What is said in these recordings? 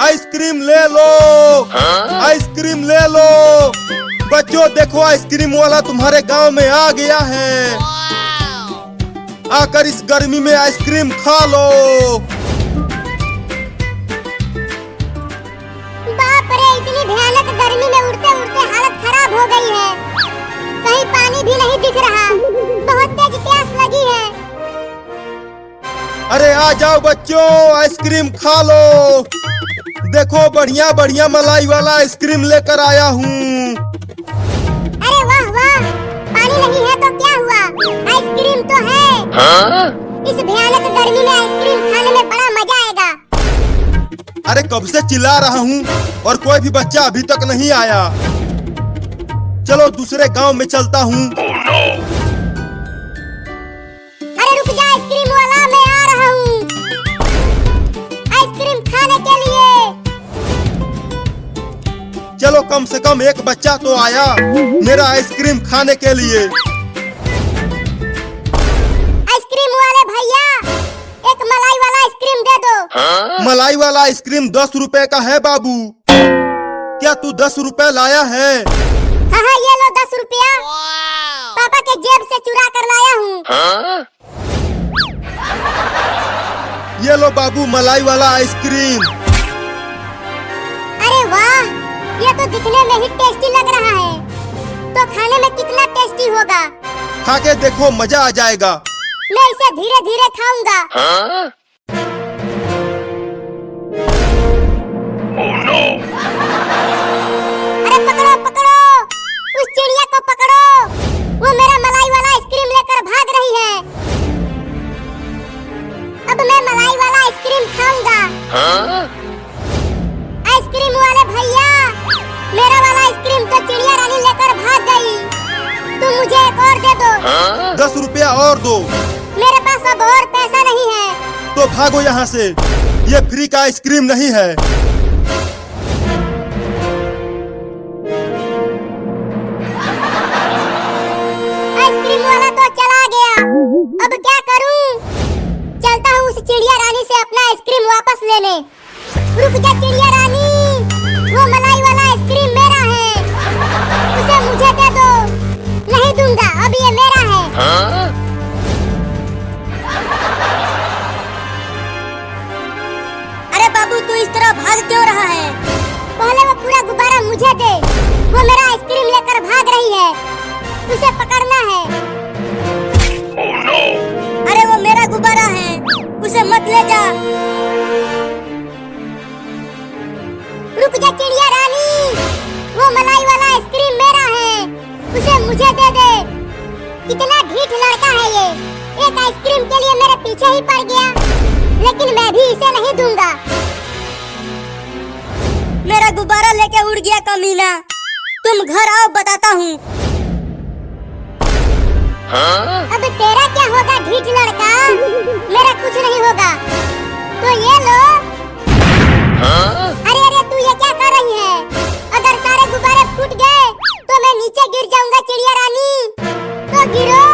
Ice cream ले लो, ice cream ले लो। बच्चों देखो आइसक्रीम वाला तुम्हारे गांव में आ गया है। आकर इस गर्मी में आइसक्रीम खा लो। बाप रे, इतनी भयानक गर्मी में उड़ते उड़ते हालत खराब हो गई है। कहीं पानी भी नहीं दिख रहा, बहुत तेज प्यास लगी है। अरे आ जाओ बच्चों, आइसक्रीम खा लो। देखो बढ़िया बढ़िया मलाई वाला आइसक्रीम लेकर आया हूँ। अरे वाह वाह, पानी नहीं है तो क्या हुआ, आइसक्रीम तो है। इस भयानक गर्मी में आइसक्रीम खाने में बड़ा मजा आएगा। अरे कब से चिल्ला रहा हूँ और कोई भी बच्चा अभी तक नहीं आया। चलो दूसरे गांव में चलता हूँ। अरे रुक जा आइसक्रीम वाला, मैं आ रहा हूँ आइसक्रीम खाने के लिए। चलो कम से कम एक बच्चा तो आया मेरा आइसक्रीम खाने के लिए। आइसक्रीम वाले भैया, एक मलाई वाला आइसक्रीम दे दो। मलाई वाला आइसक्रीम 10 रुपए का है बाबू। क्या तू 10 रुपए लाया है? हाँ, ये लो 10 रुपया, पापा के जेब से चुरा कर लाया हूँ। ये लो बाबू मलाई वाला आइसक्रीम। अरे वाह, ये तो दिखने में ही टेस्टी लग रहा है, तो खाने में कितना टेस्टी होगा। खा के देखो, मजा आ जाएगा। मैं इसे धीरे धीरे खाऊंगा। अरे पकड़ो पकड़ो, उस चिड़िया को पकड़ो, वो मेरा मलाई वाला आइसक्रीम लेकर भाग रही है। अब मैं मलाई वाला आइसक्रीम खाऊंगा। आइसक्रीम वाले भैया, मेरा वाला आइसक्रीम तो चिड़िया रानी लेकर भाग गई, तुम मुझे एक और दे दो। 10 रुपया और दो। मेरे पास अब और पैसा नहीं है। तो भागो यहाँ से, ये फ्री का आइसक्रीम नहीं है। आइसक्रीम वाला तो चला गया, अब क्या करूं? चलता हूँ उस चिड़िया रानी से अपना आइसक्रीम वापस लेने। रुक जा चिड़िया रानी, वो मलाई वाला आइसक्रीम मेरा है, उसे मुझे दे दो। नहीं दूंगा, अब ये मेरा है। अरे बाबू, तू इस तरह भाग क्यों रहा है? पहले वो पूरा गुब्बारा मुझे दे, वो मेरा आइसक्रीम लेकर भाग रही है, उसे पकड़ना है। अरे वो मेरा गुब्बारा है, उसे मत ले जा। रुक जा चिड़िया रानी, वो मलाई वाला आइसक्रीम मेरा है, उसे मुझे दे दे। कितना ढीठ लड़का है ये, एक आइसक्रीम के लिए मेरे पीछे ही पड़ गया, लेकिन मैं भी इसे नहीं दूंगा। मेरा गुब्बारा लेके उड़ गया कमीना, तुम घर आओ बताता हूँ। अब तेरा क्या होगा ढीठ लड़का, मेरा कुछ नहीं होगा, तो ये लो। अरे अरे, तू ये क्या कर रही है? अगर सारे गुब्बारे फूट गए तो मैं नीचे गिर जाऊंगा चिड़िया रानी, तो गिरो।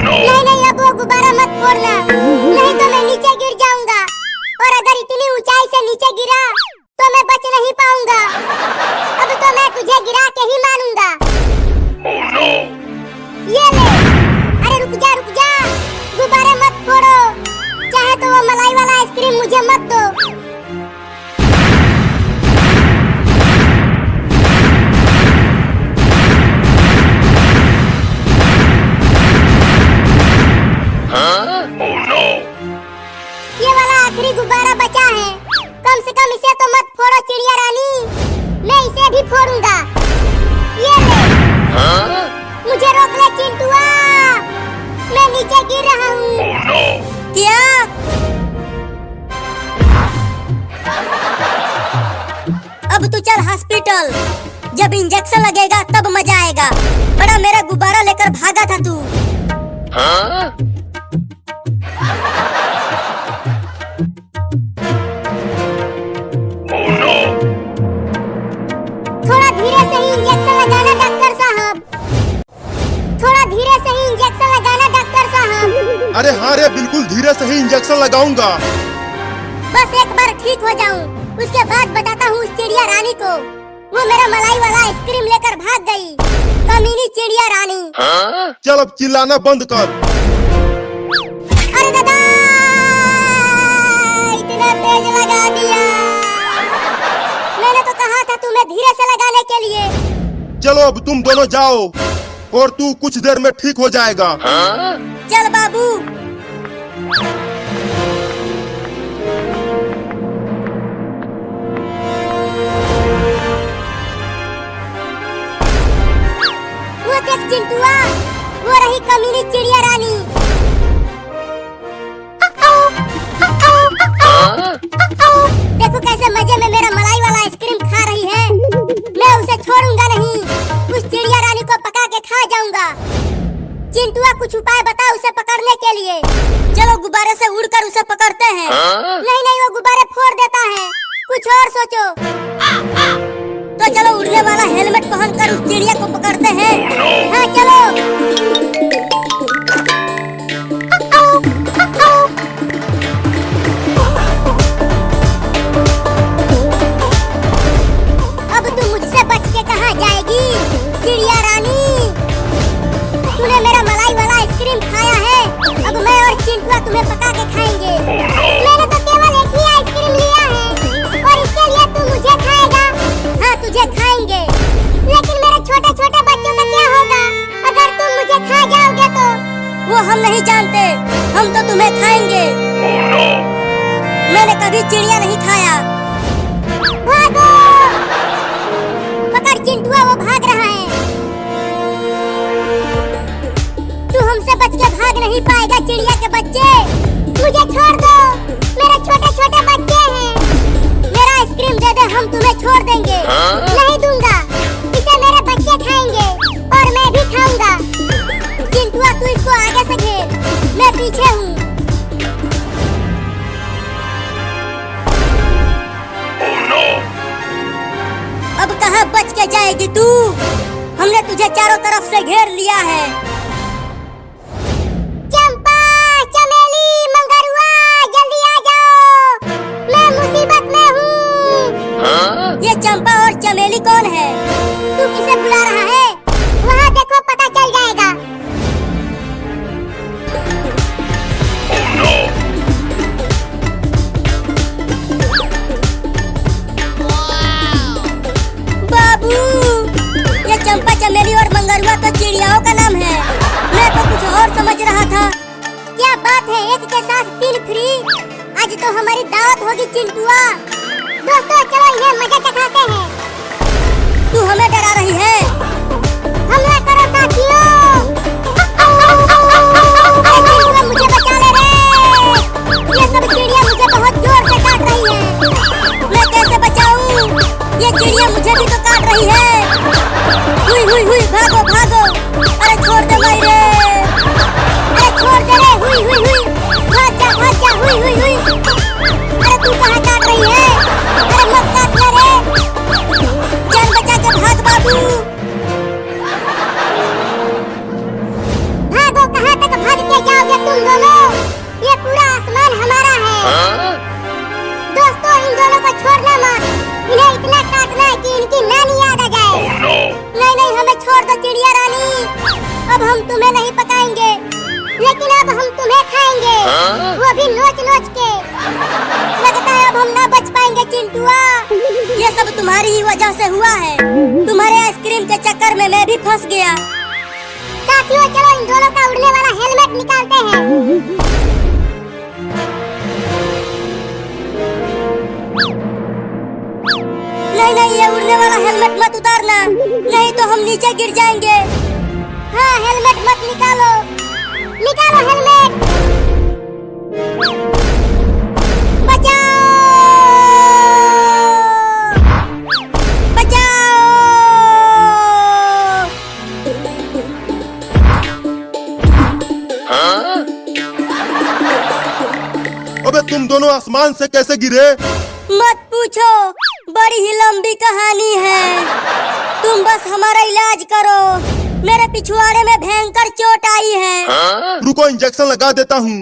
नहीं नहीं, अब वो गुब्बारा मत फोड़ना, नहीं तो मैं नीचे गिर जाऊंगा, और अगर इतनी ऊंचाई से नीचे गिरा तो मैं बच नहीं पाऊंगा। अब तो मैं तुझे गिरा के ही मानूंगा। ये ले। अरे रुक जा, गुब्बारे मत फोड़ो, चाहे तो वो मलाई वाला आइसक्रीम मुझे मत दो। ये वाला आखिरी गुब्बारा बचा है, कम से कम इसे तो मत फोड़ो चिड़िया रानी, मैं इसे भी फोड़ूंगा। ये ले। मुझे रोक ले चिंटुआ, मैं नीचे गिर रहा हूँ। क्या? अब तू चल हॉस्पिटल, जब इंजेक्शन लगेगा तब मजा आएगा। बड़ा मेरा गुब्बारा लेकर भागा था तू। थोड़ा धीरे से ही इंजेक्शन लगाना डॉक्टर साहब, थोड़ा धीरे से ही इंजेक्शन लगाना डॉक्टर साहब। अरे हाँ रे, बिल्कुल धीरे से ही इंजेक्शन लगाऊंगा। बस एक बार ठीक हो जाऊं, उसके बाद बताता हूँ उस चिड़िया रानी को। वो मेरा मलाई वाला आइसक्रीम लेकर भाग गई, कमीनी चिड़िया रानी। चल अब चिल्लाना बंद कर। अरे दादा, इतना तेज लगा दिया। मैंने तो कहा था तुम्हें धीरे से लगाने के लिए। चलो अब तुम दोनों जाओ और तू कुछ देर में ठीक हो जाएगा। चल बाबू। वो देख चिंटुआ, वो रही कमीनी चिड़िया रानी। देखो कैसे मजे में मेरा मलाई वाला आइसक्रीम खा रही है। मैं उसे छोड़ूंगा नहीं, उस चिड़िया रानी को पका के खा जाऊंगा। चिंटुआ कुछ उपाय बता उसे पकड़ने के लिए। चलो गुब्बारे से उड़कर उसे पकड़ते हैं। नहीं नहीं, वो गुब्बारे फोड़ देता है, कुछ और सोचो। तो चलो उड़ने वाला हेलमेट पहनकर उस चिड़िया को पकड़ते हैं। हाँ चलो। अब तू मुझसे बच के कहाँ जाएगी चिड़िया रानी? तूने मेरा मलाई वाला आइसक्रीम खाया है, अब मैं और चिंटुआ तुम्हें पका के खाएंगे। मैंने तो केवल एक ही आइसक्रीम लिया है और इसके लिए तू मुझे खाएगा? हाँ तुझे खाएंगे, लेकिन मेरे छोटे छोटे बच्चों का क्या होगा अगर तुम मुझे खा जाओगे तो? वो हम नहीं जानते, हम तो तुम्हें खाएंगे। मैंने कभी चिड़िया नहीं खाया। भागो! पकड़ चिंटुआ, वो भाग रहा है। तू हमसे बच के भाग नहीं पाएगा चिड़िया के बच्चे। मुझे छोड़ दो, मेरे छोटे छोटे बच्चे हैं। मेरा आइसक्रीम दे दे, हम तुम्हें छोड़ देंगे। नहीं दूंगा, इसे मेरे बच्चे खाएंगे और मैं भी खाऊंगा। चिंटुआ तू इसको आगे से घेर, मैं पीछे हूँ। अब कहाँ बच के जाएगी तू? हमने तुझे चारों तरफ से घेर लिया है। चंपा, चमेली, मंगरुआ, जल्दी आ जाओ, मैं मुसीबत में हूँ। ये चंपा और चमेली कौन है? तू किसे बुला रहा है? वहाँ देखो, पता चल जाएगा। बाबू, ये चंपा, चमेली और मंगरुआ तो चिड़ियाओं का नाम है। मैं तो कुछ और समझ रहा था। क्या बात है, एक के साथ 3 फ्री? आज तो हमारी दावत होगी चिंटुआ। दोस्तों चलो इन्हें मजा चखाते हैं। तू हमें डरा रही है? हमला करो साथियों! अरे चिंटुआ मुझे बचा ले रे! ये सब चिड़िया मुझे बहुत जोर से काट रही है। मैं कैसे बचाऊं? ये चिड़िया मुझे भी तो काट रही है। हुई हुई हुई, भागो भागो! अरे छोड़ दे भाई रे! अरे छोड़ दे रे! हुई हुई हुई, भाग जा भाग जा! हुई हुई हुई! अरे तू कहाँ काट रही है? अरे मत काट ले रे! जान बचा के भाग बाबू! भागो, कहाँ तक भाग के जाओगे तुम दोनों? ये पूरा आसमान हमारा है। दोस्तों इन दोनों को छोड़ना मत, इन्हें इतना काटना है कि इनकी नानी याद आ जाए। नहीं नहीं, हमें छोड़ दो चिड़िया रानी, अब हम तुम्हें नहीं पकाएंगे, लेकिन अब हम तुम्हें खाएंगे, वो भी नोच नोच के। लगता है अब हम ना बच पाएंगे चिंटुआ। ये सब तुम्हारी ही वजह से हुआ है। तुम्हारे आइसक्रीम के चक्कर में मैं भी फंस गया। साथियों चलो इन दोनों का उड़ने वाला हेलमेट निकालते हैं। नहीं नहीं, ये उड़ने वाला हेलमेट मत उतारना, नहीं तो हम नीचे गिर जाएंगे। हाँ हेलमेट मत निकालो, निकालो हेलमेट। बचाओ बचाओ! अबे तुम दोनों आसमान से कैसे गिरे? मत पूछो, बड़ी ही लंबी कहानी है। तुम बस हमारा इलाज करो, मेरे पिछवाड़े में भयंकर चोट आई है। रुको इंजेक्शन लगा देता हूँ।